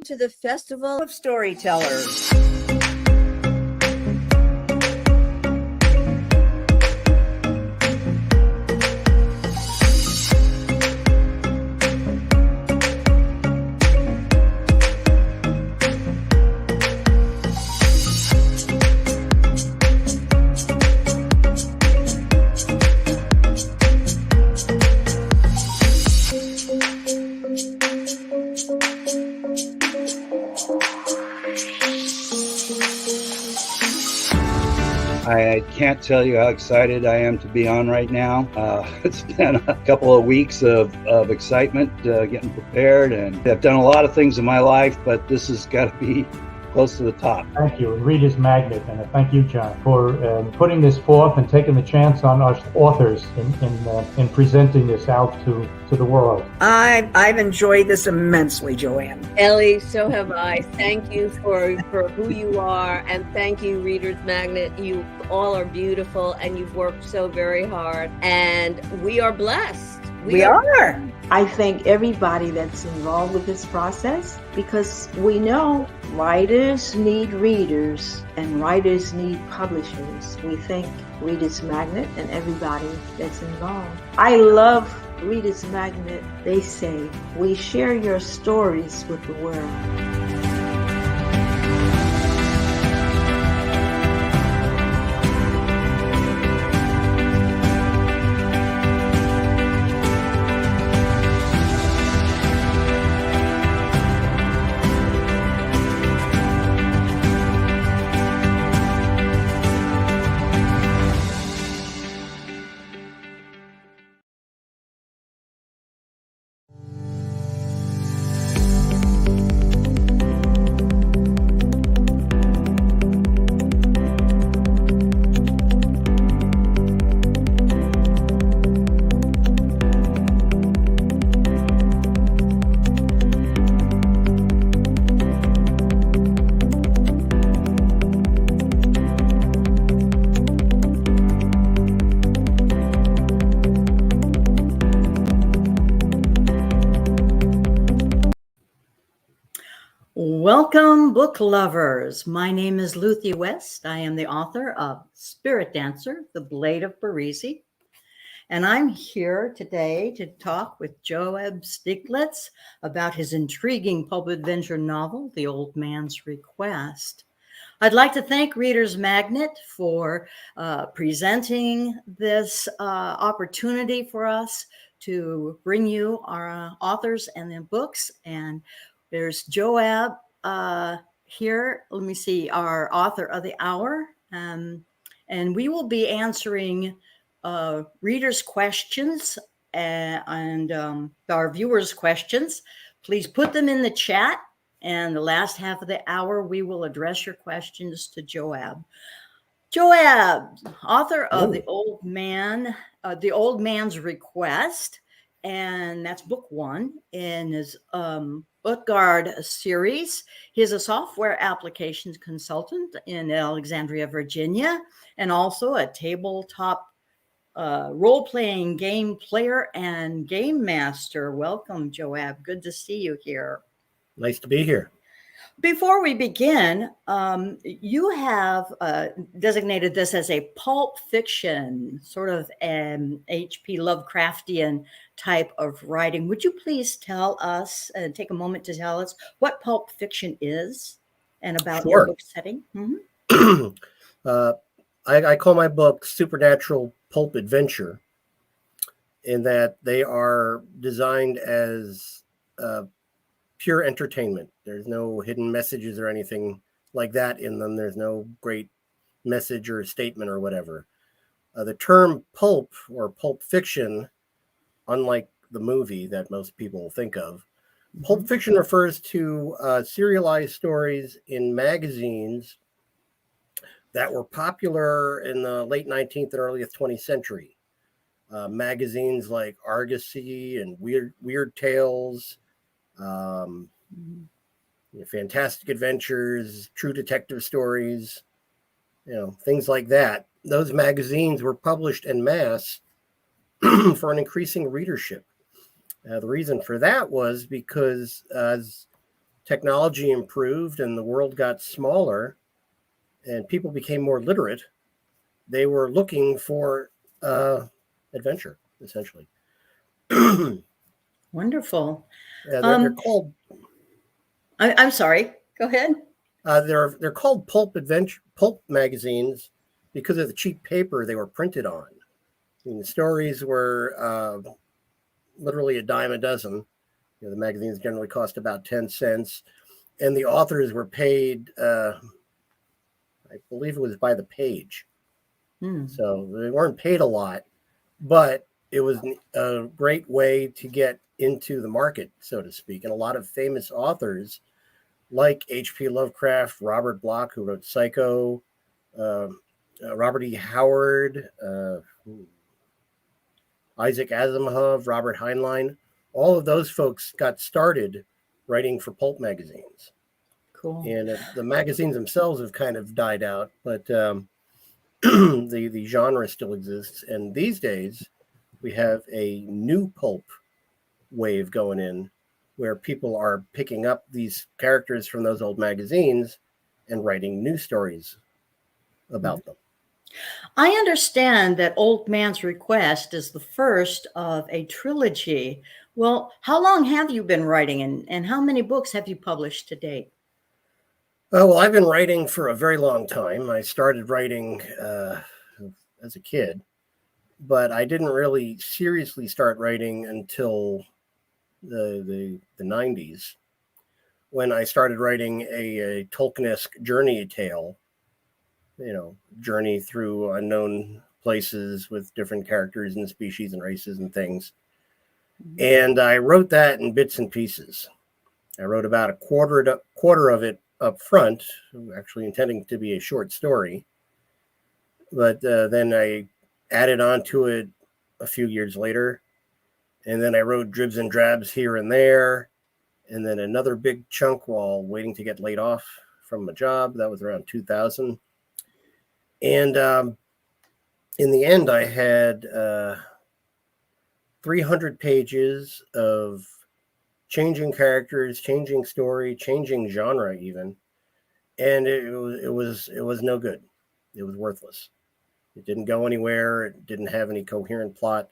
to the Festival of Storytellers. I can't tell you how excited I am to be on right now. It's been a couple of weeks of excitement getting prepared, and I've done a lot of things in my life, but this has got to be close to the top. Thank you, and Reader's Magnet, and thank you, John, for putting this forth and taking the chance on us authors in presenting this out to the world. I've enjoyed this immensely, Joanne. Ellie, so have I. Thank you for who you are, and thank you, Reader's Magnet. You all are beautiful, and you've worked so very hard, and we are blessed. We are. I thank everybody that's involved with this process, because we know writers need readers and writers need publishers. We thank Reader's Magnet and everybody that's involved. I love Reader's Magnet. They say, we share your stories with the world. Welcome, book lovers. My name is Luthia West. I am the author of Spirit Dancer, The Blade of Barisi. And I'm here today to talk with Joab Stiglitz about his intriguing pulp adventure novel, The Old Man's Request. I'd like to thank Reader's Magnet for presenting this opportunity for us to bring you our authors and their books. And there's Joab here. Let me see, our author of the hour. And we will be answering readers' questions and our viewers' questions. Please put them in the chat. And the last half of the hour, we will address your questions to Joab. Joab, author of The Old Man's Request. And that's book one in his Utgard series. He is a software applications consultant in Alexandria, Virginia, and also a tabletop role-playing game player and game master. Welcome, Joab. Good to see you here. Nice to be here. Before we begin, you have designated this as a pulp fiction, sort of an H.P. Lovecraftian type of writing. Would you please tell us, take a moment to tell us what pulp fiction is and about your book setting? Mm-hmm. I call my book Supernatural Pulp Adventure, in that they are designed as pure entertainment. There's no hidden messages or anything like that in them. There's no great message or statement or whatever. The term pulp or pulp fiction, unlike the movie that most people think of, pulp fiction refers to serialized stories in magazines that were popular in the late 19th and early 20th century. Magazines like Argosy and Weird Tales, Fantastic Adventures, True Detective Stories, things like that. Those magazines were published en masse for an increasing readership. The reason for that was because as technology improved and the world got smaller and people became more literate, they were looking for adventure, essentially. Wonderful. They're called. I'm sorry. Go ahead. They're called pulp magazines because of the cheap paper they were printed on. I mean, the stories were literally a dime a dozen. You know, the magazines generally cost about 10 cents, and the authors were paid, I believe it was by the page. So they weren't paid a lot, but it was a great way to get into the market, so to speak. And a lot of famous authors like H.P. Lovecraft, Robert Bloch, who wrote Psycho, Robert E. Howard, Isaac Asimov, Robert Heinlein, all of those folks got started writing for pulp magazines. Cool. And the magazines themselves have kind of died out, but the genre still exists. And these days, we have a new pulp wave going in where people are picking up these characters from those old magazines and writing new stories about them. I understand that Old Man's Request is the first of a trilogy. Well, how long have you been writing, and how many books have you published to date? Well, I've been writing for a very long time. I started writing as a kid, but I didn't really seriously start writing until the 90s, when I started writing a Tolkien-esque journey tale, journey through unknown places with different characters and species and races and things. And I wrote that in bits and pieces. I wrote about a quarter of it up front, actually intending to be a short story. But then I added on to it a few years later. And then I wrote dribs and drabs here and there. And then another big chunk while waiting to get laid off from a job. That was around 2000. And in the end, I had 300 pages of changing characters, changing story, changing genre even. And it was no good. It was worthless. It didn't go anywhere. It didn't have any coherent plot.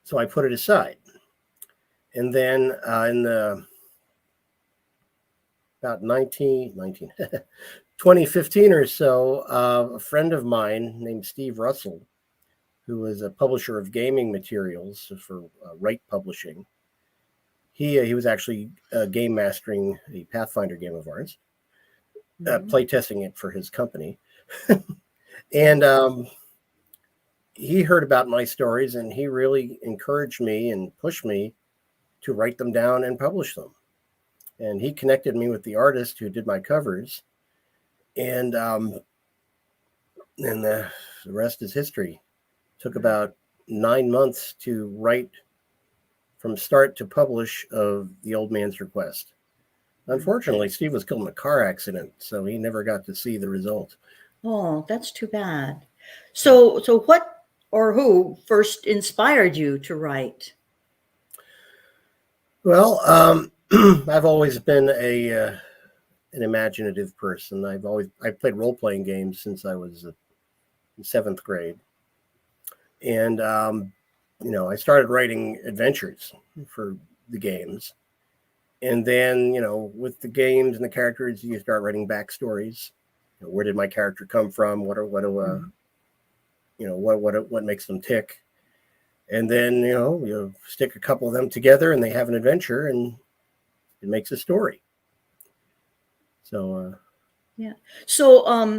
So I put it aside. And then in the about 2015 or so, a friend of mine named Steve Russell, who was a publisher of gaming materials for Wright Publishing, he was actually game mastering a Pathfinder game of ours, play testing it for his company. And he heard about my stories, and he really encouraged me and pushed me to write them down and publish them. And he connected me with the artist who did my covers. And the rest is history. It took about 9 months to write from start to publish of The Old Man's Request. Unfortunately, Steve was killed in a car accident, so he never got to see the result. Oh, that's too bad. So what or who first inspired you to write? Well, I've always been an imaginative person. I've played role-playing games since I was in 7th grade. And, I started writing adventures for the games. And then, with the games and the characters, you start writing backstories. Where did my character come from? What makes them tick? And then, you stick a couple of them together and they have an adventure and it makes a story. So, yeah. So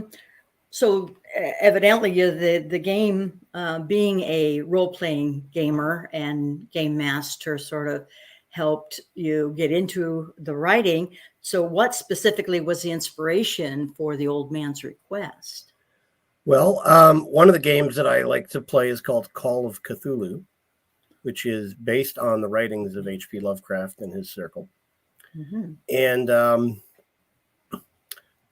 evidently the game, being a role-playing gamer and game master, sort of helped you get into the writing. So what specifically was the inspiration for The Old Man's Request? Well, one of the games that I like to play is called Call of Cthulhu, which is based on the writings of H.P. Lovecraft and his circle. Mm-hmm. And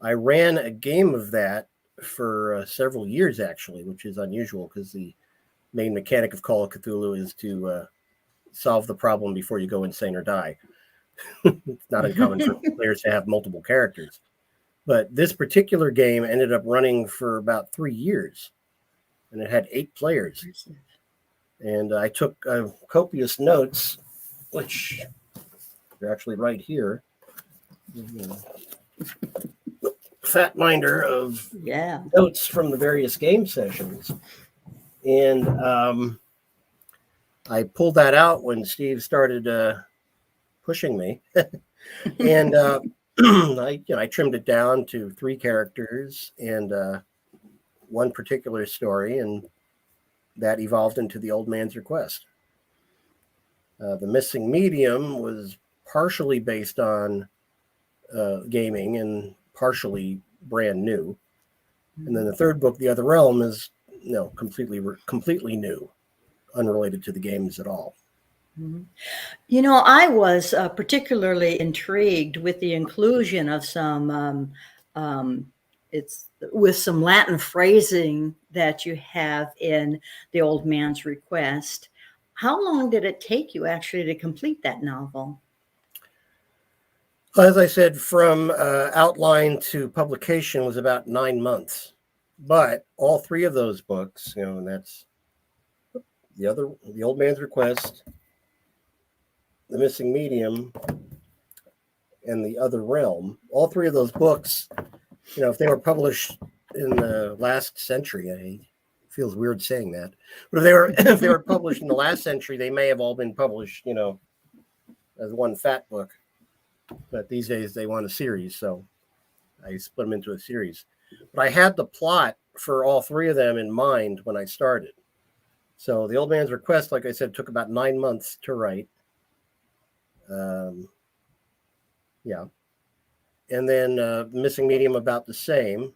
I ran a game of that for several years, actually, which is unusual because the main mechanic of Call of Cthulhu is to solve the problem before you go insane or die. It's not uncommon for players to have multiple characters. But this particular game ended up running for about 3 years, and it had 8 players. And I took copious notes, which are actually right here. Fat binder of notes from the various game sessions. And I pulled that out when Steve started pushing me. And I trimmed it down to 3 characters and one particular story, and that evolved into The Old Man's Request. The Missing Medium was partially based on gaming and partially brand new. And then the third book, The Other Realm, is completely new, unrelated to the games at all. You know, I was particularly intrigued with the inclusion of some with some Latin phrasing that you have in The Old Man's Request. How long did it take you actually to complete that novel? As I said, from outline to publication was about 9 months. But all 3 of those books, and that's The Old Man's Request, The Missing Medium, and The Other Realm, all 3 of those books, if they were published in the last century, it feels weird saying that, but if they were published in the last century, they may have all been published, as one fat book. But these days they want a series, so I split them into a series. But I had the plot for all 3 of them in mind when I started. So The Old Man's Request, like I said, took about 9 months to write. And then Missing Medium about the same.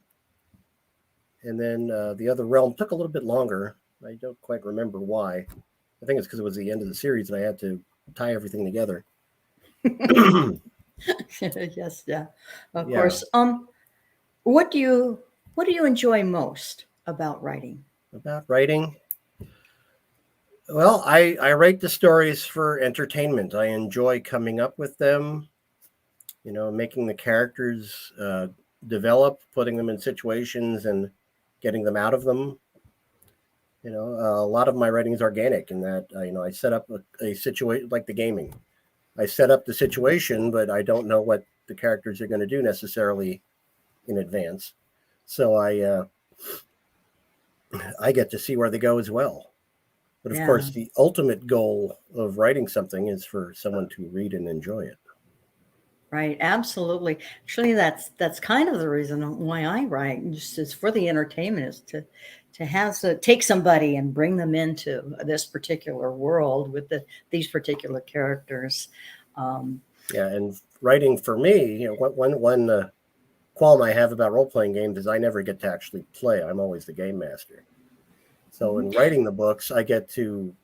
And then The Other Realm took a little bit longer. I don't quite remember why. I think it's because it was the end of the series and I had to tie everything together. Yes, of course. What do you enjoy most about writing? About writing? Well, I write the stories for entertainment. I enjoy coming up with them, making the characters develop, putting them in situations and getting them out of them. A lot of my writing is organic in that, I set up a situation like the gaming. I set up the situation, but I don't know what the characters are going to do necessarily in advance. So I get to see where they go as well. But of course, the ultimate goal of writing something is for someone to read and enjoy it. Right, absolutely. Actually, that's kind of the reason why I write. Just is for the entertainment, is to take somebody and bring them into this particular world with these particular characters. And writing for me, one qualm I have about role-playing games is I never get to actually play. I'm always the game master. So in writing the books, I get to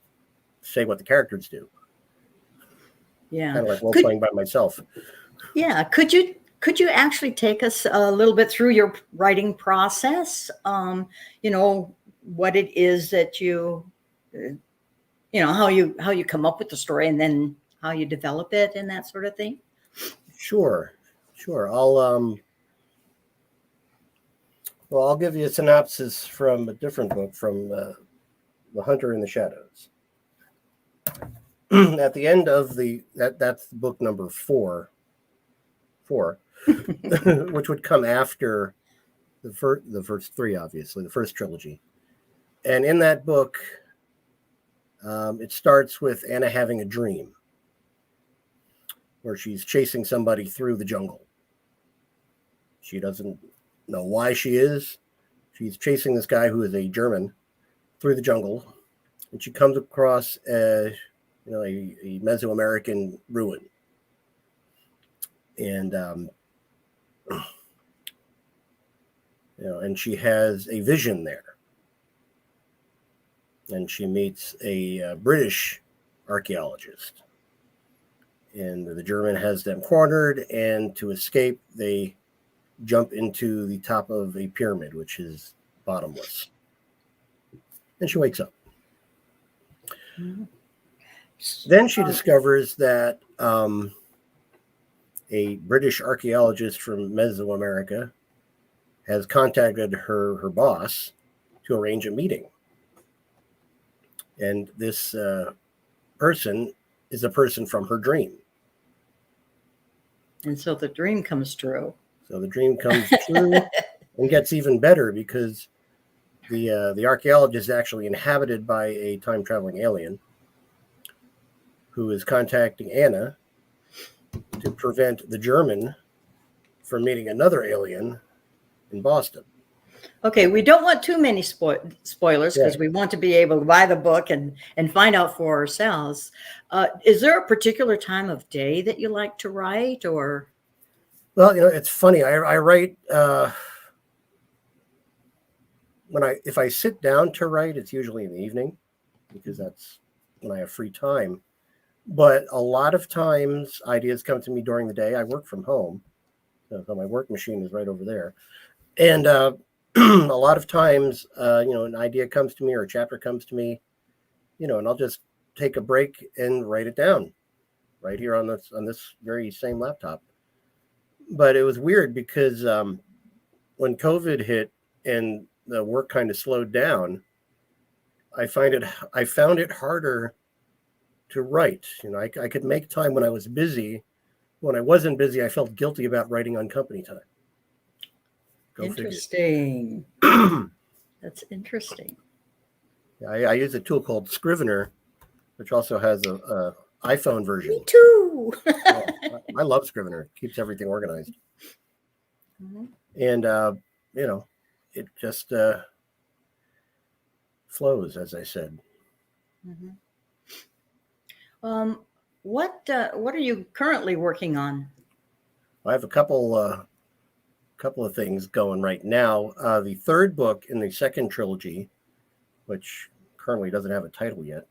say what the characters do. Yeah, kind of like role-playing by myself. Yeah, could you actually take us a little bit through your writing process? What it is that how you come up with the story and then how you develop it and that sort of thing. Sure. I'll give you a synopsis from a different book, from The Hunter in the Shadows. At the end of that's book number 4, which would come after the first 3, obviously, the first trilogy. And in that book, it starts with Anna having a dream where she's chasing somebody through the jungle. She doesn't know why she is. She's chasing this guy who is a German through the jungle, and she comes across a Mesoamerican ruin. And and she has a vision there. And she meets a British archaeologist. And the German has them cornered, and to escape, they jump into the top of a pyramid, which is bottomless. And she wakes up. Mm-hmm. Then she discovers that a British archaeologist from Mesoamerica has contacted her boss to arrange a meeting. And this person is a person from her dream. And so the dream comes true. So the dream comes true and gets even better because the archaeologist is actually inhabited by a time-traveling alien who is contacting Anna to prevent the German from meeting another alien in Boston. Okay, we don't want too many spoilers because Yeah. we want to be able to buy the book and find out for ourselves. Is there a particular time of day that you like to write, or? Well, it's funny. I write if I sit down to write, it's usually in the evening because that's when I have free time. But a lot of times, ideas come to me during the day. I work from home, so my work machine is right over there, and a lot of times, an idea comes to me or a chapter comes to me, and I'll just take a break and write it down right here on this very same laptop. But it was weird because when COVID hit and the work kind of slowed down, I found it harder to write. I could make time when I was busy. When I wasn't busy, I felt guilty about writing on company time. Go interesting. That's interesting. I use a tool called Scrivener, which also has a iPhone version. Me too. I love Scrivener. It keeps everything organized. Mm-hmm. And, it just flows, as I said. Mm-hmm. What are you currently working on? I have a couple of things going right now. The third book in the second trilogy, which currently doesn't have a title yet,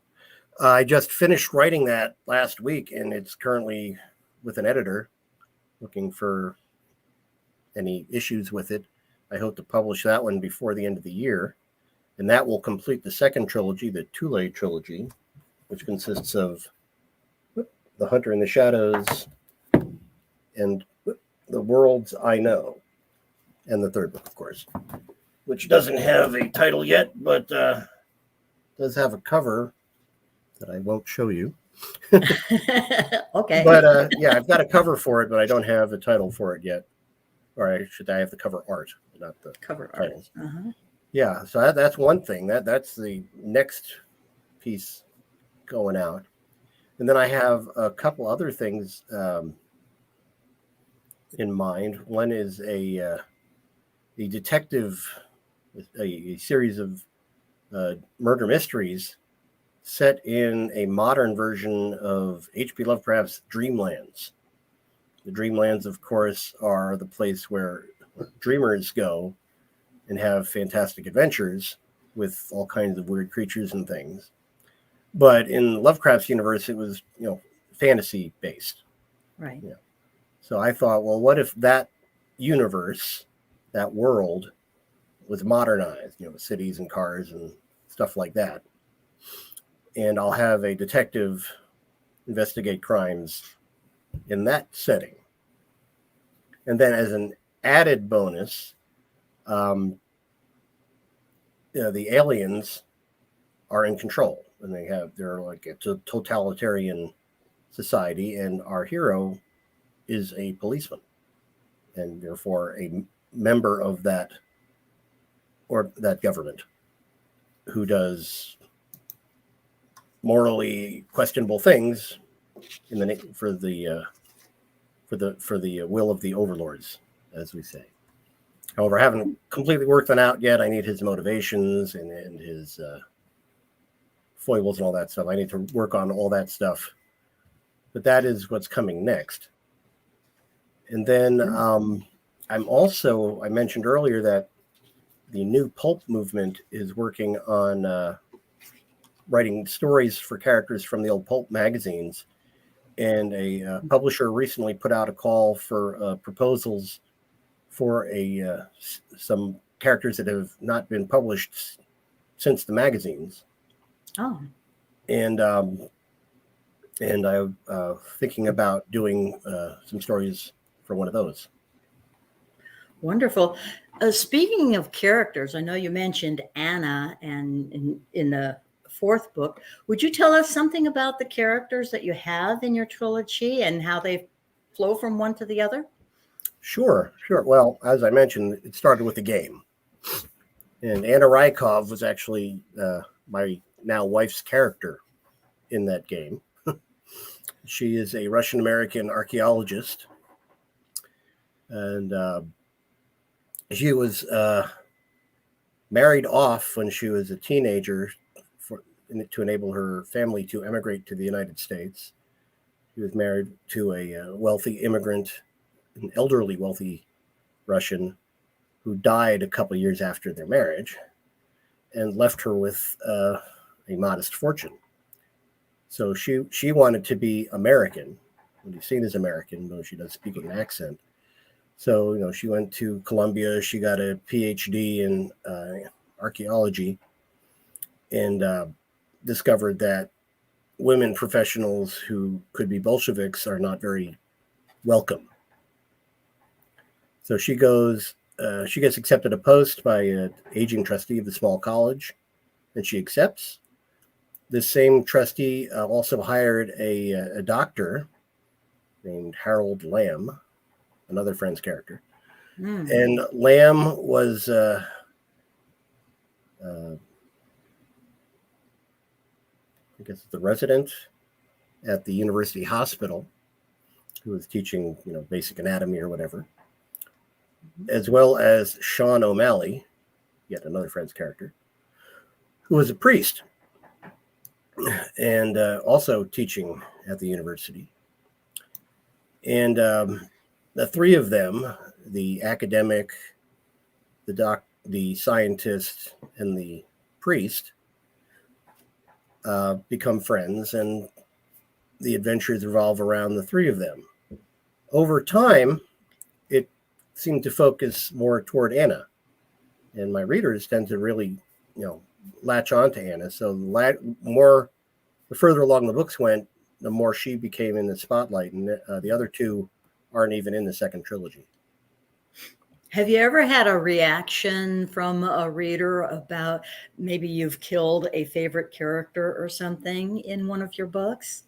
I just finished writing that last week, and it's currently with an editor looking for any issues with it. I hope to publish that one before the end of the year, and that will complete the second trilogy, the Thule trilogy, which consists of The Hunter in the Shadows and The Worlds I Know, and the third book, of course, which doesn't have a title yet, but does have a cover that I won't show you. Okay. But I've got a cover for it, but I don't have a title for it yet. Or I have the cover art, not the Cover title. art. Uh-huh. Yeah, so that's one thing. That's the next piece going out. And then I have a couple other things in mind. One is a detective, a series of murder mysteries set in a modern version of H.P. Lovecraft's Dreamlands. The Dreamlands, of course, are the place where dreamers go and have fantastic adventures with all kinds of weird creatures and things. But in Lovecraft's universe, it was, fantasy based. Right. Yeah. So I thought, well, what if that universe, that world, was modernized, with cities and cars and stuff like that. And I'll have a detective investigate crimes in that setting. And then as an added bonus, the aliens are in control, and they're like a totalitarian society, and our hero is a policeman, and therefore a member of that government who does morally questionable things for the will of the overlords, as we say. However, I haven't completely worked that out yet. I need his motivations and his foibles and all that stuff. I need to work on all that stuff. But that is what's coming next. And then I mentioned earlier that the new pulp movement is working on writing stories for characters from the old pulp magazines. And a publisher recently put out a call for proposals for some characters that have not been published since the magazines. Oh. And and I'm thinking about doing some stories for one of those. Wonderful. Speaking of characters, I know you mentioned Anna, and in the fourth book, would you tell us something about the characters that you have in your trilogy and how they flow from one to the other? Sure. Well, as I mentioned, it started with a game. And Anna Rykov was actually my now wife's character in that game. She is a Russian-American archaeologist. And she was married off when she was a teenager to enable her family to emigrate to the United States. She was married to a wealthy immigrant, an elderly wealthy Russian who died a couple of years after their marriage and left her with a modest fortune. So she wanted to be American, and be seen as American, though she does speak with an accent. So, she went to Columbia. She got a PhD in archaeology and discovered that women professionals who could be Bolsheviks are not very welcome. So she gets accepted a post by an aging trustee of the small college, and she accepts. This same trustee also hired a doctor named Harold Lamb, another Friends character. And Lamb was I guess the resident at the university hospital who was teaching, basic anatomy or whatever, as well as Sean O'Malley, yet another Friends character, who was a priest and also teaching at the university. And the three of them, the academic, the scientist, and the priest, become friends, and the adventures revolve around the three of them. Over time, it seemed to focus more toward Anna, and my readers tend to really, latch on to Anna. So the further along the books went, the more she became in the spotlight, and the other two aren't even in the second trilogy. Have you ever had a reaction from a reader about maybe you've killed a favorite character or something in one of your books?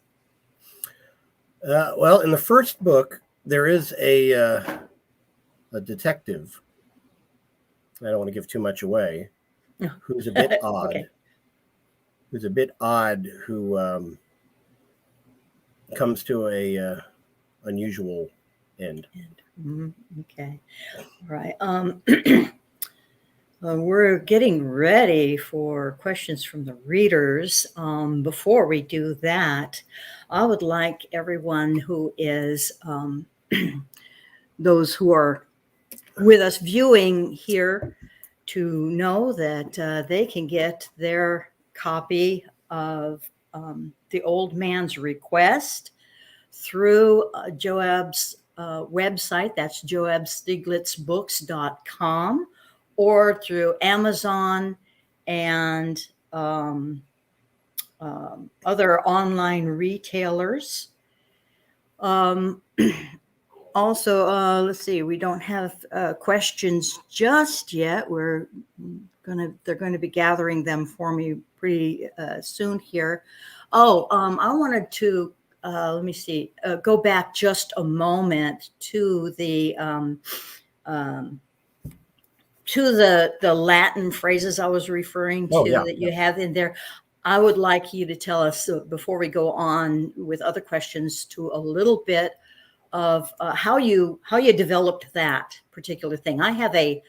Well, in the first book, there is a detective. I don't want to give too much away. Who's a bit odd. Okay. Who comes to a unusual end. Okay. All right. We're getting ready for questions from the readers. Before we do that, I would like everyone who is those who are with us viewing here to know that they can get their copy of The Old Man's Request through Joab's website. That's joabstiglitzbooks.com, or through Amazon and other online retailers. Also, let's see, we don't have questions just yet. They're going to be gathering them for me pretty soon here. I wanted to let me see, go back just a moment to the Latin phrases I was referring to that you have in there. I would like you to tell us, before we go on with other questions, to a little bit of how you developed that particular thing. I have a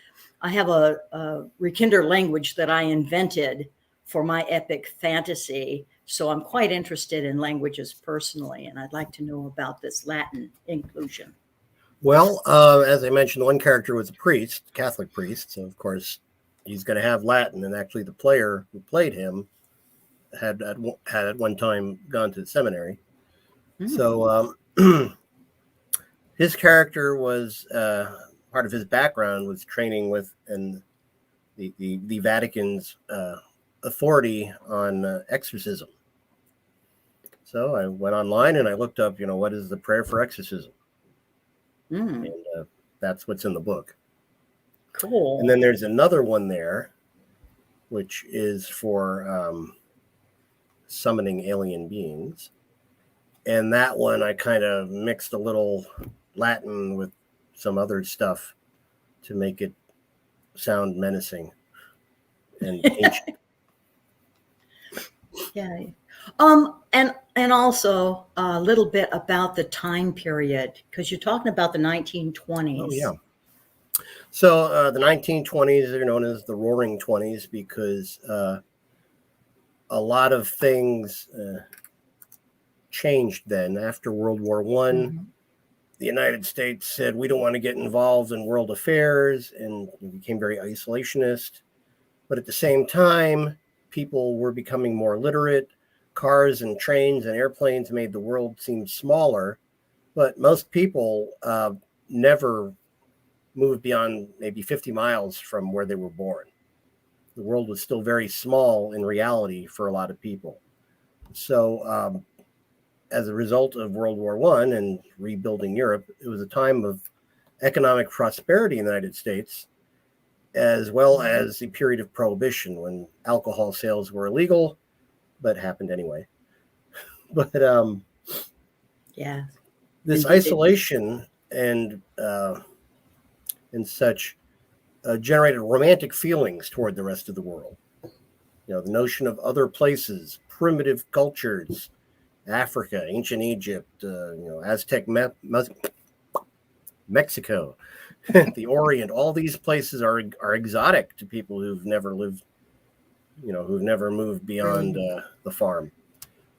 Rekinder language that I invented for my epic fantasy. So I'm quite interested in languages personally, and I'd like to know about this Latin inclusion. Well, as I mentioned, one character was a priest, Catholic priest, so of course he's going to have Latin. And actually, the player who played him had at one time gone to the seminary. So his character was part of his background was training with the Vatican's authority on exorcism. So I went online and I looked up, what is the prayer for exorcism? Mm, And that's what's in the book. cool. And then there's another one there, which is for summoning alien beings. And that one I kind of mixed a little Latin with some other stuff to make it sound menacing and ancient. Yeah. And also a little bit about the time period, because you're talking about the 1920s. Oh, yeah. So the 1920s are known as the Roaring 20s because a lot of things changed then. After World War I, Mhm. the United States said, we don't want to get involved in world affairs, and it became very isolationist. But at the same time, people were becoming more literate. Cars and trains and airplanes made the world seem smaller, but most people never moved beyond maybe 50 miles from where they were born. The world was still very small in reality for a lot of people. So as a result of World War I and rebuilding Europe, it was a time of economic prosperity in the United States, as well as the period of prohibition when alcohol sales were illegal, but happened anyway. But Yeah. this Indeed. isolation and such generated romantic feelings toward the rest of the world. The notion of other places, primitive cultures, Africa, ancient Egypt, Aztec, Mexico, the Orient. All these places are exotic to people who've never lived, who've never moved beyond the farm.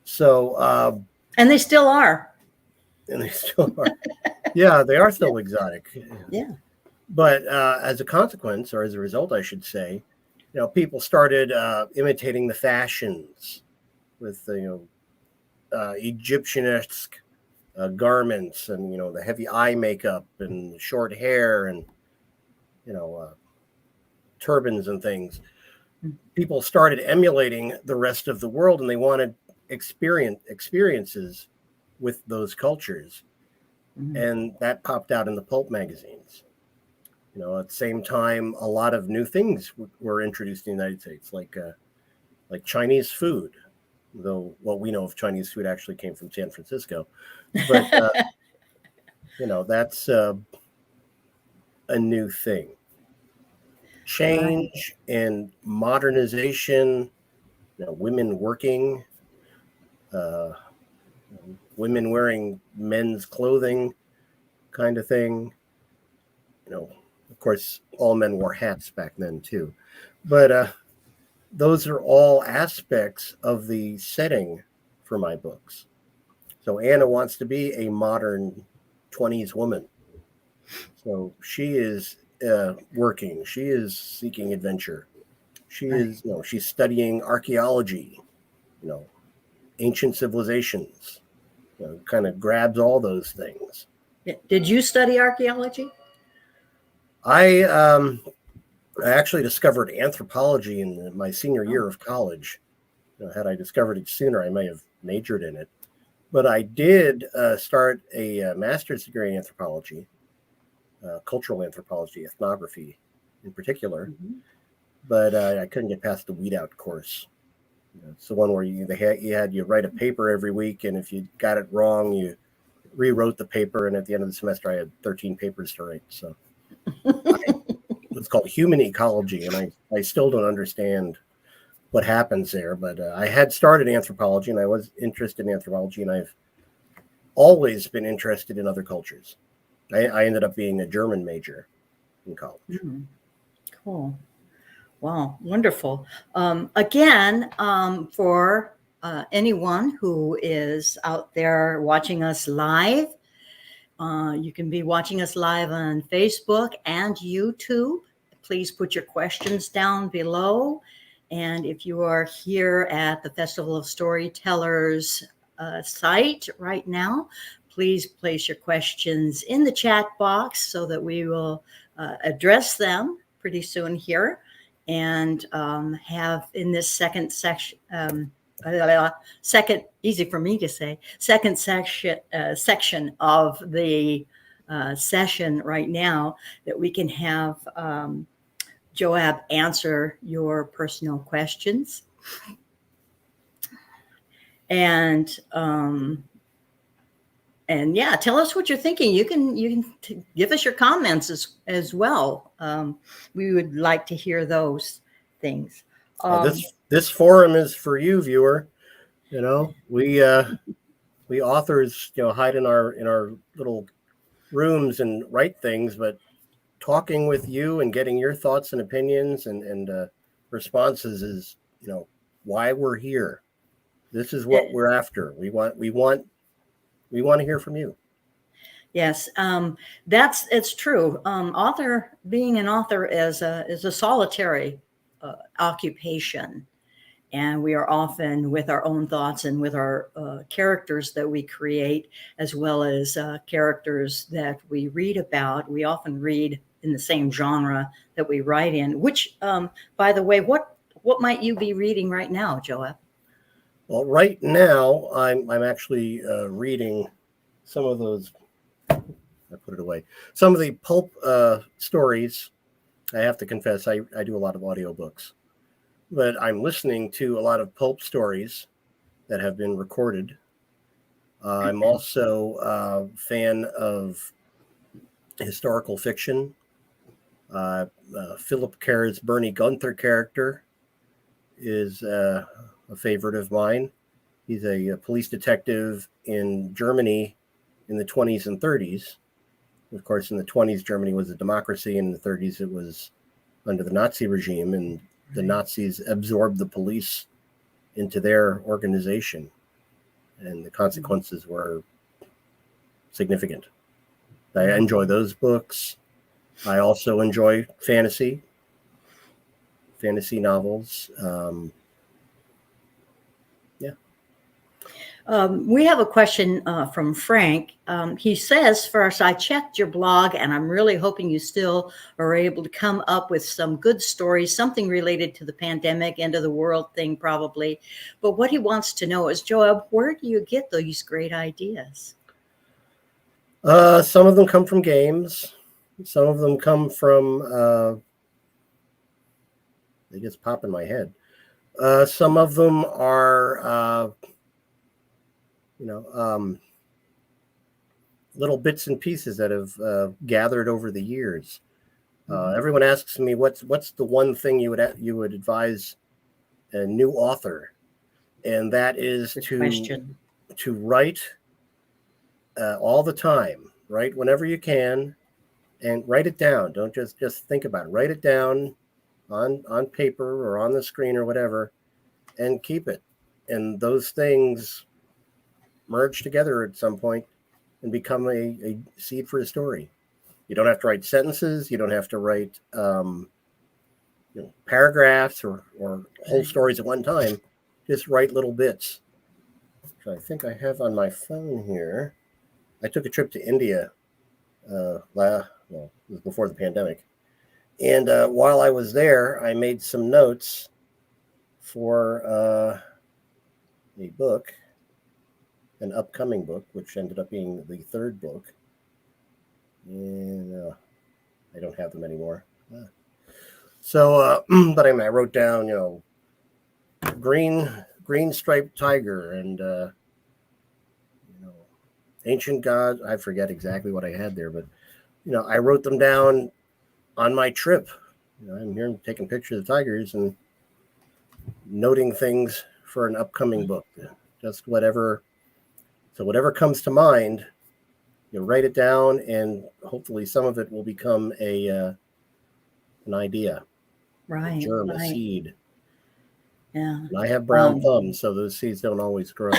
So, And they still are. and they still are. Yeah, they are still exotic. Yeah. But as a consequence, or as a result, I should say, people started imitating the fashions with Egyptian-esque garments and the heavy eye makeup and short hair and turbans and things. People started emulating the rest of the world, and they wanted experiences with those cultures, and that popped out in the pulp magazines. At the same time, a lot of new things were introduced in the United States, like Chinese food, though what we know of Chinese food actually came from San Francisco. But, that's a new thing. Change and modernization, women working, women wearing men's clothing kind of thing. Of course, all men wore hats back then too. But those are all aspects of the setting for my books. So Anna wants to be a modern 20s woman. So she is working. She is seeking adventure. She is, she's studying archaeology, ancient civilizations, kind of grabs all those things. Did you study archaeology? I actually discovered anthropology in my senior year of college. Had I discovered it sooner, I may have majored in it. But I did start a master's degree in anthropology, cultural anthropology, ethnography in particular. Mm-hmm. But I couldn't get past the weed out course. It's the one where you write a paper every week, and if you got it wrong, you rewrote the paper. And at the end of the semester, I had 13 papers to write. So it's called human ecology, and I still don't understand what happens there. But I had started anthropology, and I was interested in anthropology, and I've always been interested in other cultures. I ended up being a German major in college. Mm-hmm. Cool. Wow, wonderful. Again, for anyone who is out there watching us live, you can be watching us live on Facebook and YouTube. Please put your questions down below. And if you are here at the Festival of Storytellers site right now, please place your questions in the chat box so that we will address them pretty soon here. And have in this second section, second, easy for me to say, second section of the session right now, that we can have Joab answer your personal questions. And yeah, tell us what you're thinking. You can give us your comments as well. We would like to hear those things. This forum is for you, viewer. You know, we authors, hide in our little rooms and write things, but talking with you and getting your thoughts and opinions and responses is, why we're here. This is what we're after. We want to hear from you. Yes, it's true. Being an author is a solitary occupation, and we are often with our own thoughts and with our characters that we create, as well as characters that we read about. We often read in the same genre that we write in. Which, by the way, what might you be reading right now, Joab? Well, right now I'm actually reading some of those. I put it away. Some of the pulp stories. I have to confess, I do a lot of audiobooks, but I'm listening to a lot of pulp stories that have been recorded. I'm also a fan of historical fiction. Philip Kerr's Bernie Gunther character is a favorite of mine. He's a police detective in Germany in the 20s and 30s. Of course, in the 20s, Germany was a democracy. In the 30s, it was under the Nazi regime, and the Nazis absorbed the police into their organization, and the consequences were significant. I enjoy those books. I also enjoy fantasy novels. We have a question from Frank. He says, first, I checked your blog, and I'm really hoping you still are able to come up with some good stories, something related to the pandemic, end of the world thing, probably. But what he wants to know is, Joab, where do you get these great ideas? Some of them come from games. Some of them come from, they just pop in my head. Some of them are, little bits and pieces that have gathered over the years. Everyone asks me, what's the one thing you would advise a new author? And that is to write all the time. Write whenever you can, and write it down. Don't just think about it. Write it down on paper or on the screen or whatever, and keep it. And those things merge together at some point and become a seed for a story. You don't have to write sentences. You don't have to write paragraphs or whole stories at one time. Just write little bits. So I think I have on my phone here. I took a trip to India. It was before the pandemic. And while I was there, I made some notes for a book, an upcoming book, which ended up being the third book. And I don't have them anymore. So, but I wrote down, green striped tiger and, ancient gods. I forget exactly what I had there, but, I wrote them down on my trip. I'm here taking pictures of tigers and noting things for an upcoming book. Just whatever. So whatever comes to mind, write it down, and hopefully some of it will become an idea, right? A germ, a seed. Yeah. And I have brown thumbs, so those seeds don't always grow.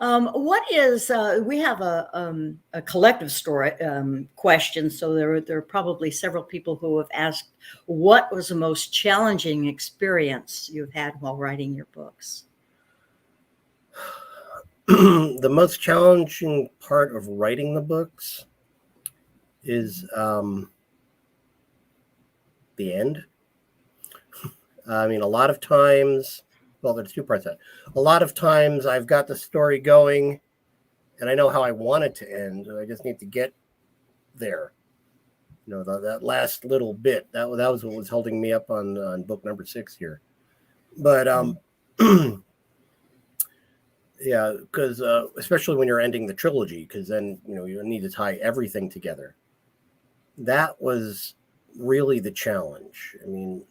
What is we have a collective story question, so there are probably several people who have asked, what was the most challenging experience you've had while writing your books? The most challenging part of writing the books is the end. I mean, a lot of times, well, there's two parts of that. A lot of times I've got the story going and I know how I want it to end. I just need to get there. You know, that last little bit, that was what was holding me up on book number 6 here. But yeah, because especially when you're ending the trilogy, because then, you know, you need to tie everything together. That was really the challenge. I mean,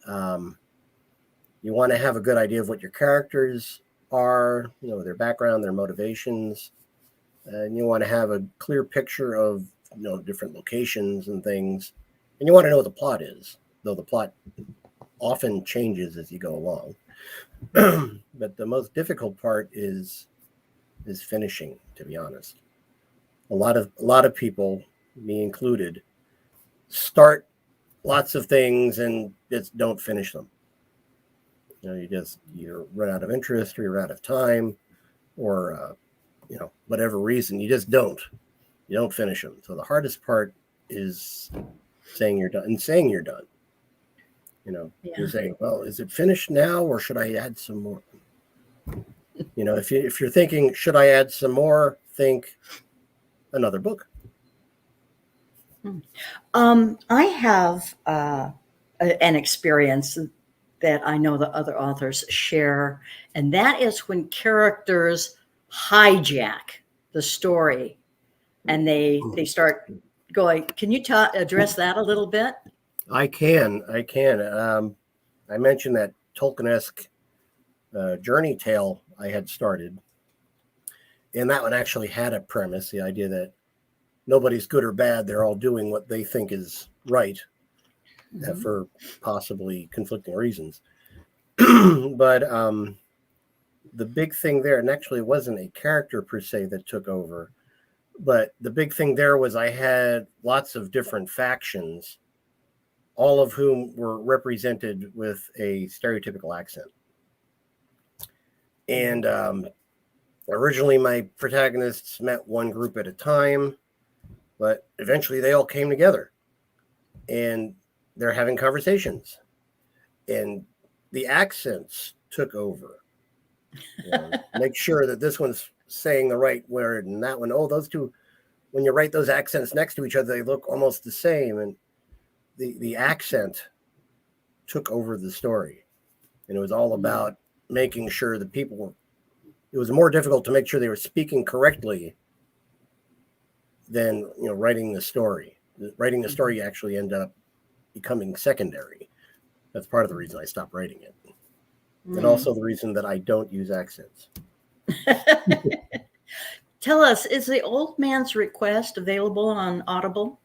you want to have a good idea of what your characters are, you know, their background, their motivations, and you want to have a clear picture of, you know, different locations and things, and you want to know what the plot is, though the plot often changes as you go along. But the most difficult part is finishing, to be honest. A lot of people, me included, start lots of things and just don't finish them. You know, you just either run out of interest or you run out of time, or you know, whatever reason, you just don't finish them. So the hardest part is saying you're done, and saying you're done. You know, you're saying, well, is it finished now, or should I add some more? You know, if you're thinking, should I add some more, think another book. I have an experience that I know the other authors share, and that is when characters hijack the story and they start going. Can you address that a little bit? I can. I mentioned that Tolkien-esque journey tale I had started, and that one actually had a premise, the idea that nobody's good or bad, they're all doing what they think is right, for possibly conflicting reasons. But the big thing there, and actually it wasn't a character per se that took over, but the big thing there was I had lots of different factions, all of whom were represented with a stereotypical accent. And originally my protagonists met one group at a time, but eventually they all came together and they're having conversations, and the accents took over. You know, make sure that this one's saying the right word and that one, those two, when you write those accents next to each other, they look almost the same. And the accent took over the story. And it was all about making sure that people were, it was more difficult to make sure they were speaking correctly than, you know, writing the story. Writing the story actually ended up becoming secondary. That's part of the reason I stopped writing it. And also the reason that I don't use accents. Tell us, is The Old Man's Request available on Audible?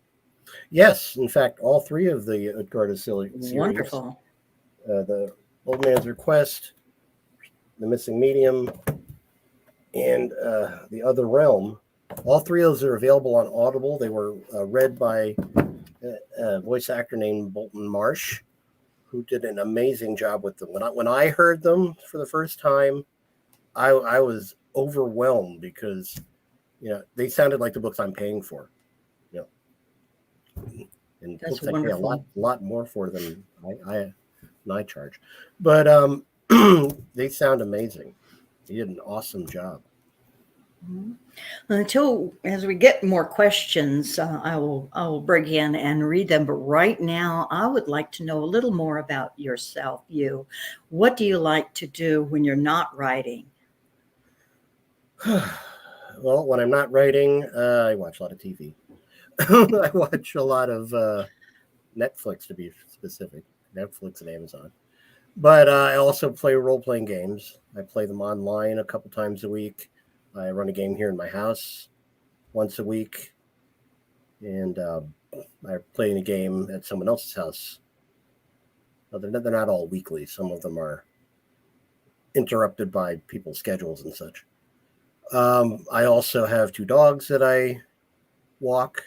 Yes. In fact, all 3 of the Utgarda series. Wonderful. The Old Man's Request, The Missing Medium, and The Other Realm. All 3 of those are available on Audible. They were read by a voice actor named Bolton Marsh, who did an amazing job with them. When I heard them for the first time, I was overwhelmed because, they sounded like the books I'm paying for. And That's books I pay a wonderful. lot more for than I charge. But they sound amazing. He did an awesome job. As we get more questions, I will bring in and read them. But right now, I would like to know a little more about yourself. What do you like to do when you're not writing? Well, when I'm not writing, I watch a lot of TV. I watch a lot of Netflix, to be specific, Netflix and Amazon. But I also play role-playing games. I play them online a couple times a week. I run a game here in my house once a week. And I play in a game at someone else's house. Well, they're not all weekly. Some of them are interrupted by people's schedules and such. I also have 2 dogs that I walk.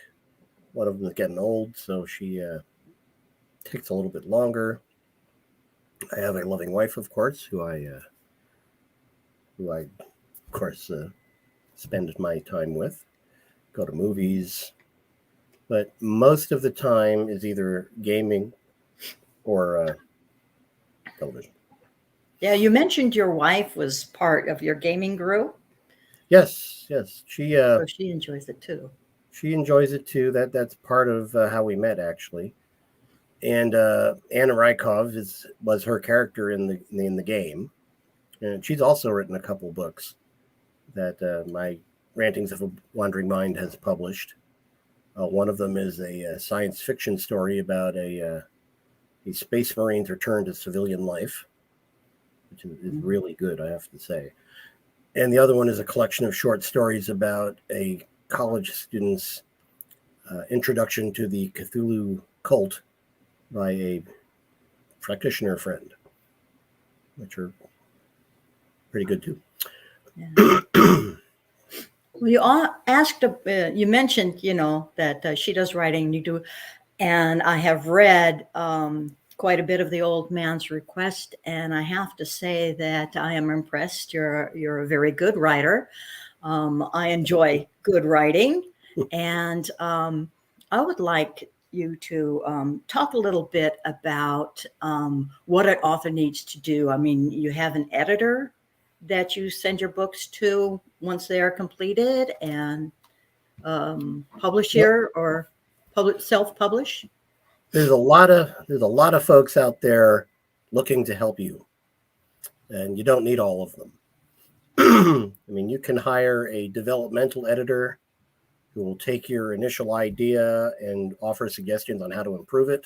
One of them is getting old, so she takes a little bit longer. I have a loving wife, of course, who I of course spend my time with, go to movies, but most of the time is either gaming or television. Yeah, you mentioned your wife was part of your gaming group, Yes. so she enjoys it too. She enjoys it too. That's part of how we met, actually. And Anna Rykov was her character in the game, and she's also written a couple books that my Rantings of a Wandering Mind has published. One of them is a science fiction story about a space marine's return to civilian life, which is really good, I have to say. And the other one is a collection of short stories about a college student's introduction to the Cthulhu cult by a practitioner friend, which are pretty good too. Yeah. Well, you mentioned, that she does writing, you do, and I have read quite a bit of The Old Man's Request, and I have to say that I am impressed. You're a very good writer. I enjoy good writing, and I would like you to talk a little bit about what an author needs to do. I mean, you have an editor that you send your books to once they are completed, and publisher or self-publish. There's a lot of folks out there looking to help you, and you don't need all of them. I mean, you can hire a developmental editor who will take your initial idea and offer suggestions on how to improve it.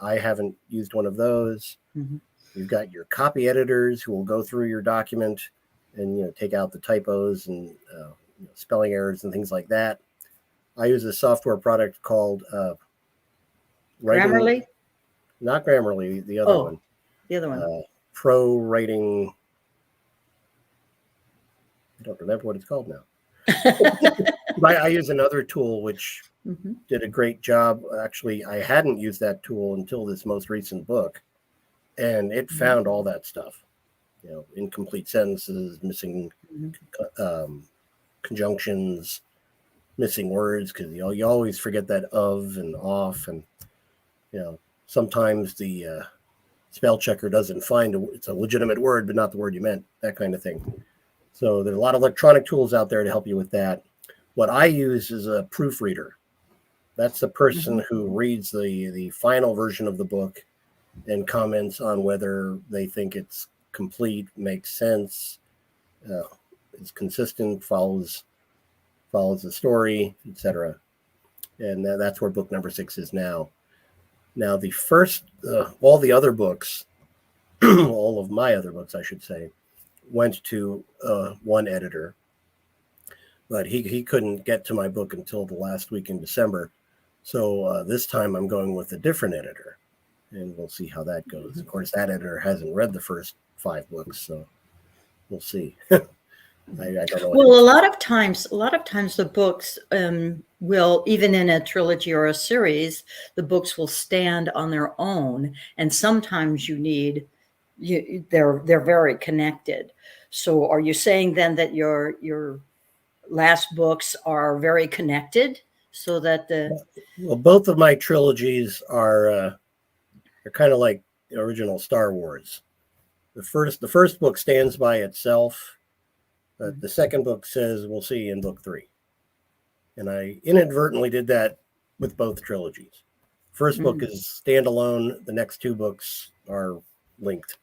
I haven't used one of those. Mm-hmm. You've got your copy editors who will go through your document and take out the typos and spelling errors and things like that. I use a software product called Grammarly? Not Grammarly, the other one. The other one. Pro Writing. I don't remember what it's called now. I use another tool which did a great job. Actually, I hadn't used that tool until this most recent book, and it found all that stuff. Incomplete sentences, missing conjunctions, missing words, because you always forget that of and off, and sometimes the spell checker doesn't find it's a legitimate word but not the word you meant, that kind of thing. So there's a lot of electronic tools out there to help you with that. What I use is a proofreader. That's the person who reads the final version of the book and comments on whether they think it's complete, makes sense, is consistent, follows the story, etc. And that's where book number 6 is now. Now, the first, all the other books, all of my other books, I should say, went to one editor, but he couldn't get to my book until the last week in December. So this time I'm going with a different editor, and we'll see how that goes. Of course, that editor hasn't read the first 5 books, so we'll see. I don't know. Well, a lot of times the books will, even in a trilogy or a series, the books will stand on their own, and sometimes they're very connected. So, are you saying then that your last books are very connected, so that well, both of my trilogies are kind of like the original Star Wars. The first book stands by itself. The second book says we'll see you in book 3. And I inadvertently did that with both trilogies. First book is standalone. The next 2 books are linked.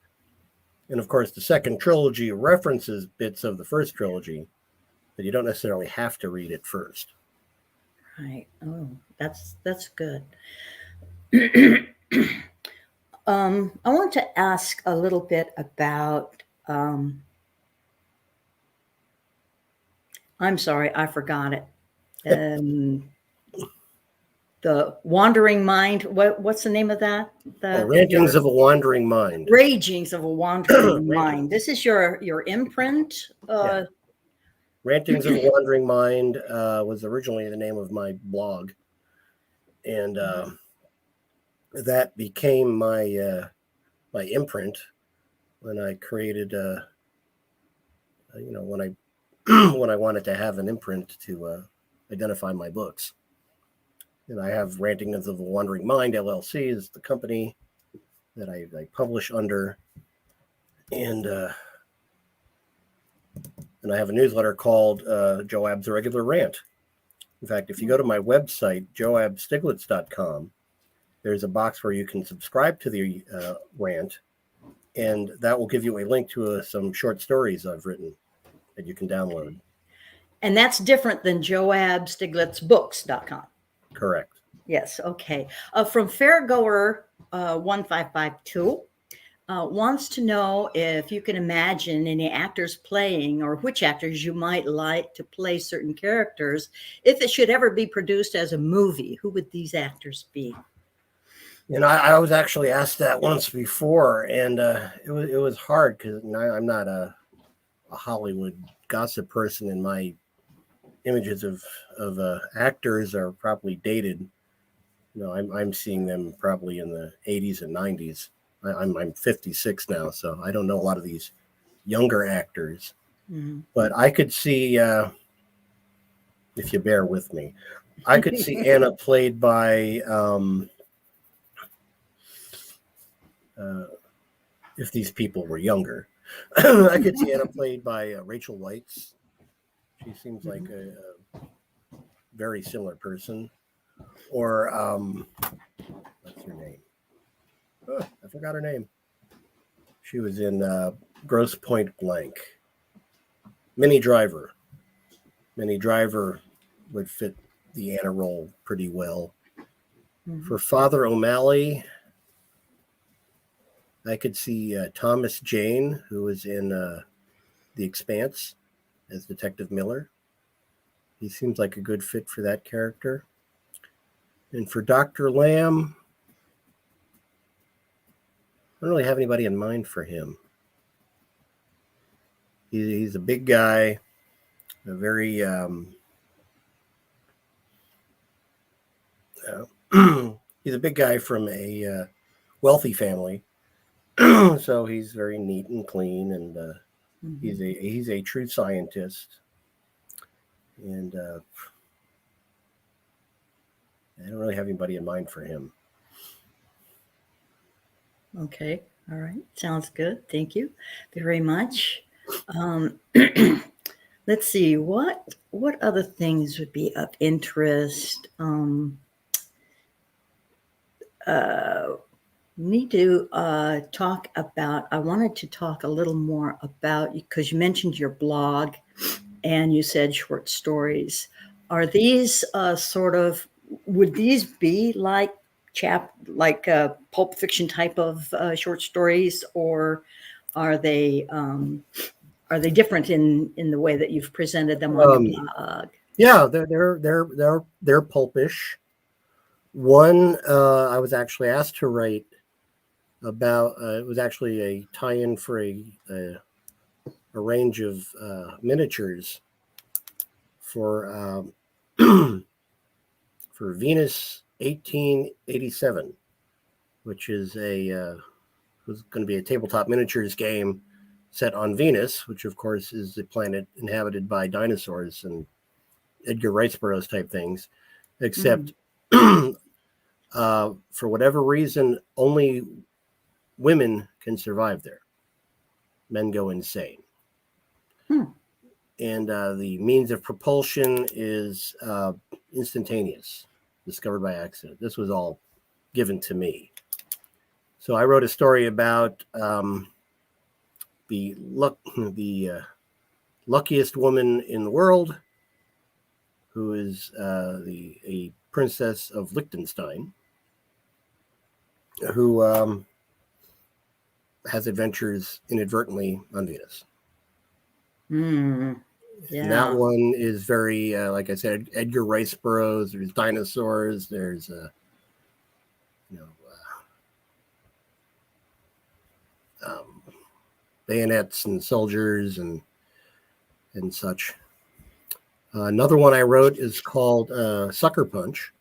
And of course, the second trilogy references bits of the first trilogy, but you don't necessarily have to read it first. Right. Oh, that's good. I want to ask a little bit about I'm sorry, I forgot it. The Wandering Mind. What's the name of that? Rantings of a Wandering Mind. Ragings of a Wandering Mind. This is your imprint. Yeah. Rantings of a Wandering Mind was originally the name of my blog, and that became my my imprint when I created. When I when I wanted to have an imprint to identify my books. And I have Rantings of a Wandering Mind, LLC is the company. that I publish under, and I have a newsletter called Joab's Irregular Rant. In fact, if you go to my website, joabstiglitz.com, there's a box where you can subscribe to the rant, and that will give you a link to some short stories I've written that you can download. And that's different than joabstiglitzbooks.com. Correct. Yes. Okay. From Fairgoer 1552 wants to know if you can imagine any actors playing, or which actors you might like to play certain characters. If it should ever be produced as a movie, who would these actors be? And I was actually asked that once before, and it was hard because I'm not a Hollywood gossip person, and my images of actors are probably dated. I'm seeing them probably in the 80s and 90s. I'm 56 now, so I don't know a lot of these younger actors. Mm-hmm. But I could see, if you bear with me, I could see Anna played by, if these people were younger, I could see Anna played by Rachel Weisz. She seems like a very similar person. Or, what's her name? Oh, I forgot her name. She was in Grosse Pointe Blank. Minnie Driver. Minnie Driver would fit the Anna role pretty well. Mm-hmm. For Father O'Malley, I could see Thomas Jane, who was in The Expanse as Detective Miller. He seems like a good fit for that character. And for Dr. Lamb, I don't really have anybody in mind for him. He's a big guy, a very he's a big guy from a wealthy family, so he's very neat and clean, and he's a true scientist, and I don't really have anybody in mind for him. Okay. All right. Sounds good. Thank you very much. Let's see. What other things would be of interest? Need to talk about. I wanted to talk a little more about, because you mentioned your blog, and you said short stories. Are these would these be like Pulp Fiction type of short stories, or are they different in the way that you've presented them on your blog? Yeah, they're pulpish. One I was actually asked to write about. It was actually a tie-in for a range of miniatures for for Venus 1887, which is was going to be a tabletop miniatures game set on Venus, which of course is the planet inhabited by dinosaurs and Edgar Rice Burroughs type things, except for whatever reason, only women can survive there. Men go insane. And the means of propulsion is instantaneous, discovered by accident. This was all given to me. So I wrote a story about the luckiest woman in the world, who is a princess of Liechtenstein, who has adventures inadvertently on Venus. Yeah. And that one is very, like I said, Edgar Rice Burroughs. There's dinosaurs. There's, bayonets and soldiers and such. Another one I wrote is called Sucker Punch.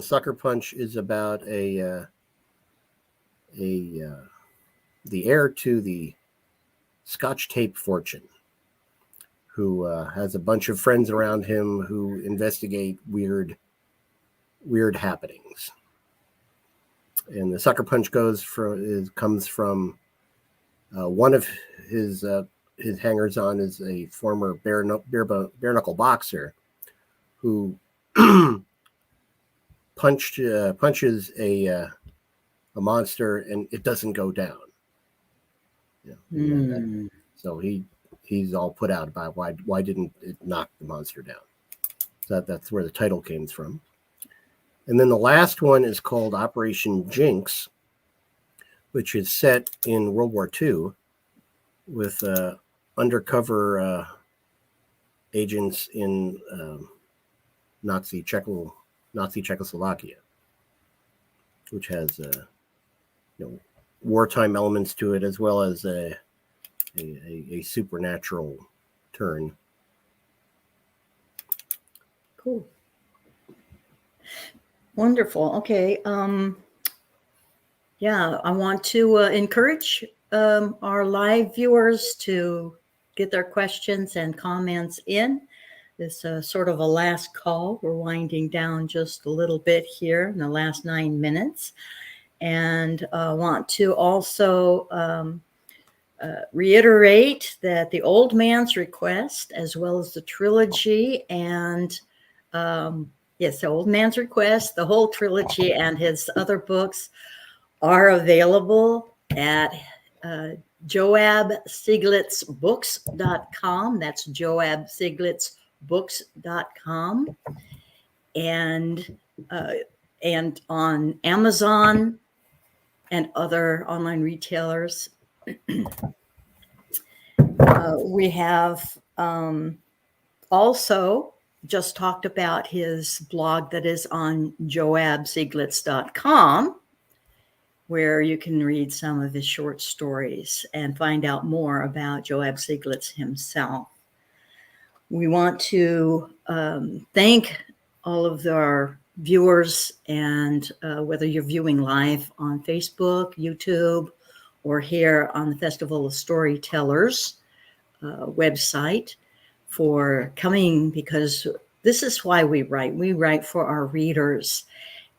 Sucker Punch is about the heir to the Scotch tape fortune, who has a bunch of friends around him who investigate weird happenings. And the sucker punch comes from one of his hangers on is a former bare knuckle boxer who punches a monster and it doesn't go down. So he's all put out about why didn't it knock the monster down. So that's where the title came from. And then the last one is called Operation Jinx, which is set in World War II with undercover agents in Nazi Czechoslovakia, which has wartime elements to it as well as a supernatural turn. Cool. Wonderful. Okay. Yeah, I want to encourage our live viewers to get their questions and comments in. This sort of a last call. We're winding down just a little bit here in the last 9 minutes. And want to also reiterate that the Old Man's Request, as well as the trilogy and yes, the Old Man's Request, the whole trilogy and his other books are available at joabstiglitzbooks.com. That's joabstiglitzbooks.com. And on Amazon and other online retailers. We have also just talked about his blog that is on joabstiglitz.com, where you can read some of his short stories and find out more about Joab Stiglitz himself. We want to thank all of our viewers, and whether you're viewing live on Facebook, YouTube, or here on the Festival of Storytellers website, for coming, because this is why we write. We write for our readers,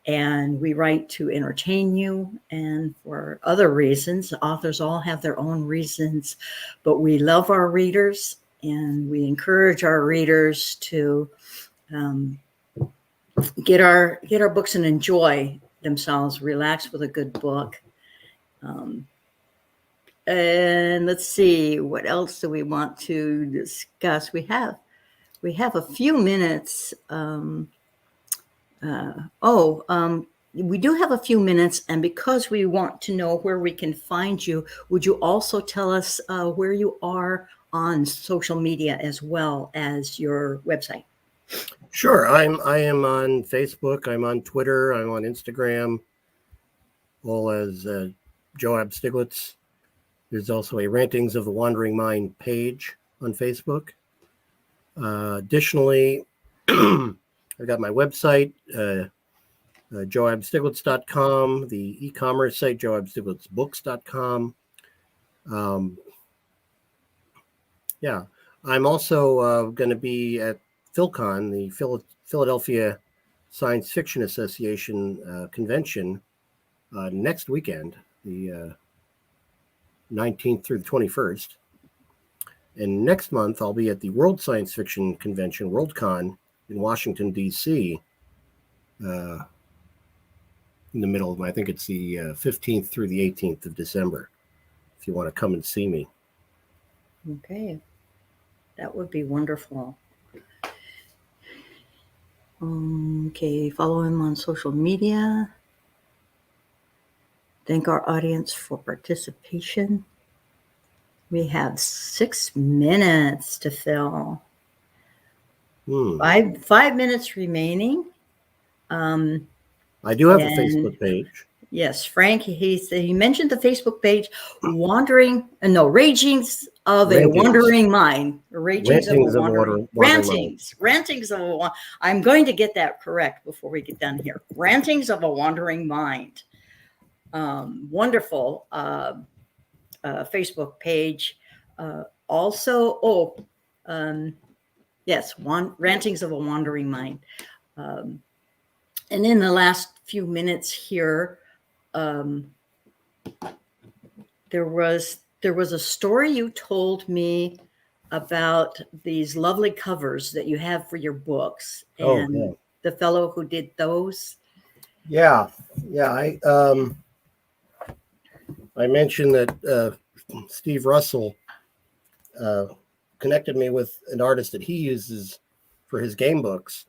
and we write to entertain you and for other reasons. Authors all have their own reasons, but we love our readers, and we encourage our readers to get our books and enjoy themselves, relax with a good book. And let's see, what else do we want to discuss? We have a few minutes. We do have a few minutes, and because we want to know where we can find you, would you also tell us where you are on social media as well as your website? Sure. I am on Facebook. I'm on Twitter. I'm on Instagram, all as Joab Stiglitz. There's also a Rantings of the Wandering Mind page on Facebook. Additionally, I've got my website, joabstiglitz.com, the e-commerce site, joabstiglitzbooks.com. I'm also going to be at PhilCon, the Philadelphia Science Fiction Association convention next weekend, the 19th through the 21st. And next month, I'll be at the World Science Fiction Convention, Worldcon, in Washington, D.C. In the middle of, I think it's the 15th through the 18th of December, if you want to come and see me. Okay, that would be wonderful. Okay, follow him on social media. Thank our audience for participation. We have 6 minutes to fill. 5 minutes remaining. I do have a Facebook page. Yes, Frank, he mentioned the Facebook page, Ragings of a Wandering Mind. Rantings of a I'm going to get that correct before we get done here. Rantings of a Wandering Mind. Wonderful Facebook page. Rantings of a Wandering Mind. And in the last few minutes here, there was a story you told me about these lovely covers that you have for your books, Oh, and yeah. the fellow who did those. Yeah. I mentioned that Steve Russell connected me with an artist that he uses for his game books,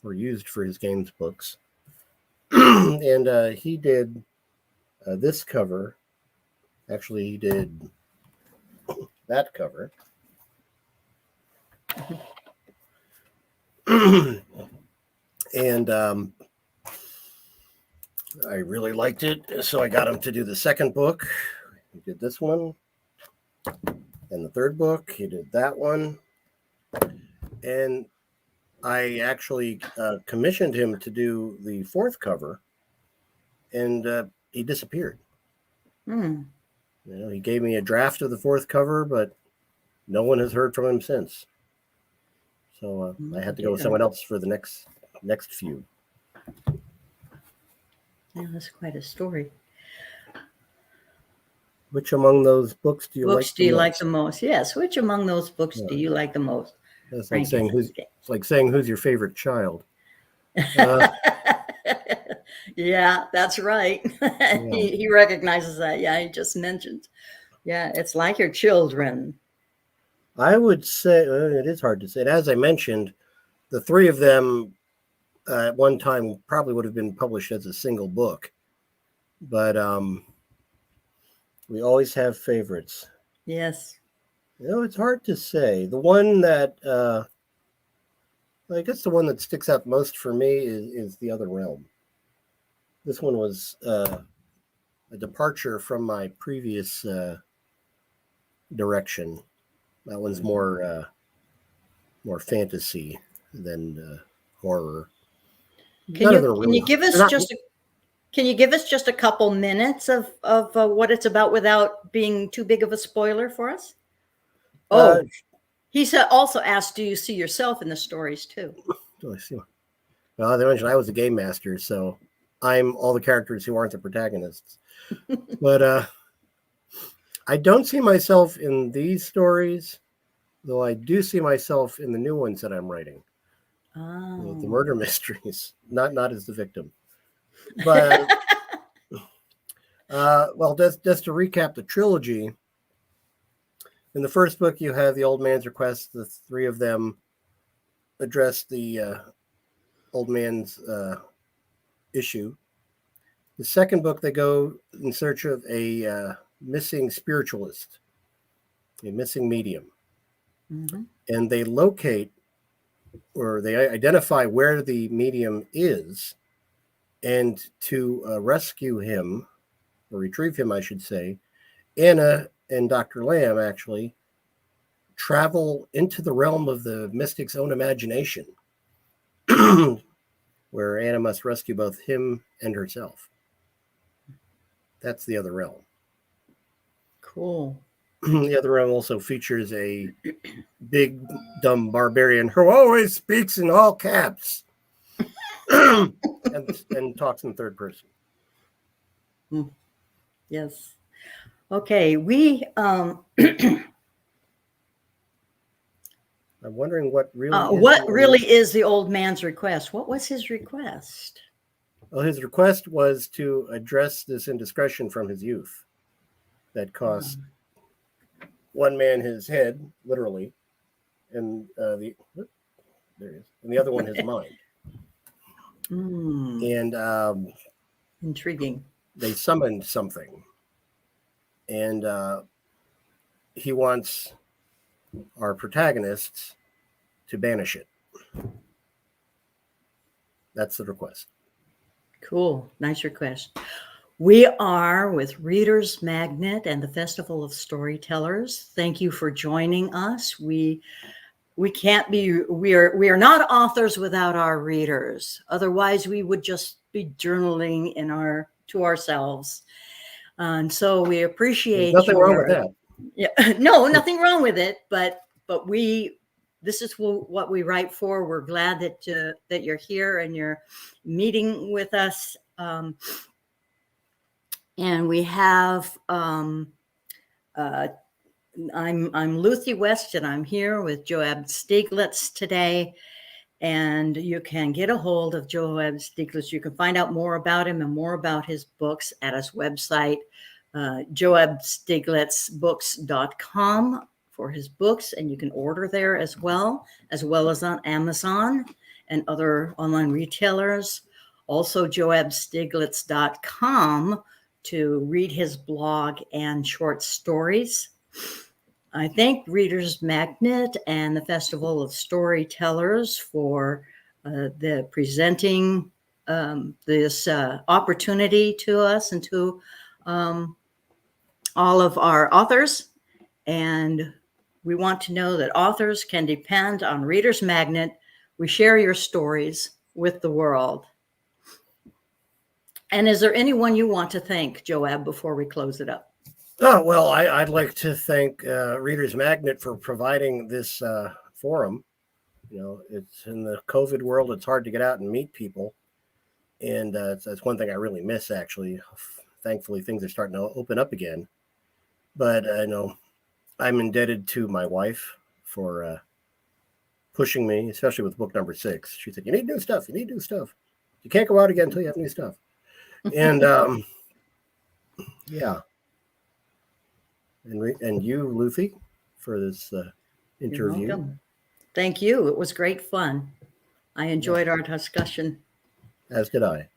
or used for his games books. And he did this cover. Actually, he did that cover. And I really liked it, so I got him to do the second book. He did this one, and the third book, he did that one. And I actually commissioned him to do the fourth cover, and he disappeared. Hmm. You know, he gave me a draft of the fourth cover, but no one has heard from him since. So I had to go with someone else for the next few. Yeah, that's quite a story. Which among those books do you like? Books do you like the most? Yes. Which among those books do you like the most? It's like saying who's your favorite child. Yeah, that's right. He recognizes that. Yeah, he just mentioned. Yeah, it's like your children. I would say it is hard to say. And as I mentioned, the three of them at one time probably would have been published as a single book, but we always have favorites. Yes. You know, it's hard to say. The one that I guess the one that sticks out most for me is The Other Realm. This one was a departure from my previous direction. That one's more fantasy than horror. Can you give us just a couple minutes of what it's about without being too big of a spoiler for us? Oh, he also asked, do you see yourself in the stories too? Do I see? Well, they mentioned I was a game master, so I'm all the characters who aren't the protagonists. But I don't see myself in these stories, though I do see myself in the new ones that I'm writing. Oh. The murder mysteries, not as the victim. But well, just to recap the trilogy. In the first book, you have the old man's request. The three of them address the old man's issue. The second book, they go in search of a missing spiritualist, a missing medium. Mm-hmm. And they locate, or they identify where the medium is, and to rescue him, or retrieve him, I should say, Anna and Dr. Lamb actually travel into the realm of the mystic's own imagination, where Anna must rescue both him and herself. That's The Other Realm. Cool. The Other Realm also features a big, dumb barbarian who always speaks in all caps and talks in third person. Yes. Okay. I'm wondering what really is the old man's request. What was his request? Well, his request was to address this indiscretion from his youth that cost one man his head, literally, and there he is, and the other one his mind. And intriguing. They summoned something, and he wants our protagonists to banish it. That's the request. Cool. Nice request. We are with Reader's Magnet and the Festival of Storytellers. Thank you for joining us. We are not authors without our readers. Otherwise, we would just be journaling to ourselves. And so we appreciate There's nothing wrong with that. Yeah, no, nothing wrong with it. But this is what we write for. We're glad that you're here and you're meeting with us. And we have I'm Lucy West, and I'm here with Joab Stieglitz today. And you can get a hold of Joab Stieglitz. You can find out more about him and more about his books at his website, joabstieglitzbooks.com for his books, and you can order there as well as on Amazon and other online retailers. Also, joabstieglitz.com to read his blog and short stories. I thank Reader's Magnet and the Festival of Storytellers for the presenting this opportunity to us and to all of our authors. And we want to know that authors can depend on Reader's Magnet. We share your stories with the world. And is there anyone you want to thank, Joab, before we close it up? Oh, well, I'd like to thank Reader's Magnet for providing this forum. You know, it's in the COVID world, it's hard to get out and meet people. And that's one thing I really miss, actually. Thankfully, things are starting to open up again. But I know I'm indebted to my wife for pushing me, especially with book number 6. She said, you need new stuff. You need new stuff. You can't go out again until you have new stuff. And yeah. And you, Lucy, for this interview. You're welcome. Thank you. It was great fun. I enjoyed our discussion. As did I.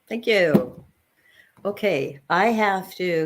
Thank you. Okay, I have to